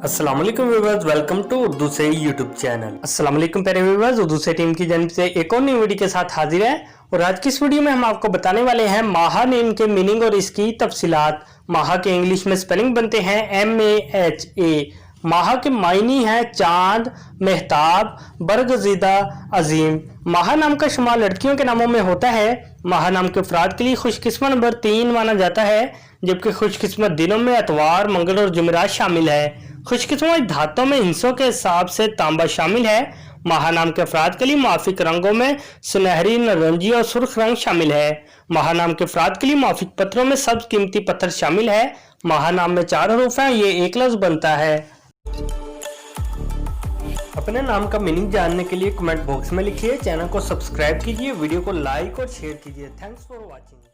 अस्सलाम वालेकुम viewers, welcome to Urdu से यूट्यूब चैनल। अस्सलाम वालेकुम प्यारे व्यूअर्स, उर्दू से टीम की जानिब से एक और नई वीडियो के साथ हाजिर है। और आज की इस वीडियो में हम आपको बताने वाले हैं माहा नेम के मीनिंग और इसकी तफसीलात। माहा के इंग्लिश में स्पेलिंग बनते हैं MAHA। माहा के मायनी है चांद, मेहताब, बरगज़ीदा, अजीम। माहा नाम का शुमार लड़कियों के नामों में होता है। माहा नाम के अफराद के लिए खुशकिस्मत नंबर 3 माना जाता है, जबकि खुशकिस्मत दिनों में एतवार, मंगल और जुमेरात शामिल है। खुशकिस्मत धातों में हिस्सों के हिसाब से तांबा शामिल है। माहा नाम के अफराद के लिए माफिक रंगों में सुनहरी, नारंगी और सुर्ख रंग शामिल है। माहा नाम के अफराद के लिए माफिक पत्थरों में सब्ज कीमती पत्थर शामिल है। माहा नाम में 4 हरूफ हैं, ये एक लफ्ज बनता है। अपने नाम का मीनिंग जानने के लिए कमेंट बॉक्स में लिखिए, चैनल को सब्सक्राइब कीजिए, वीडियो को लाइक और शेयर कीजिए। Thanks for watching.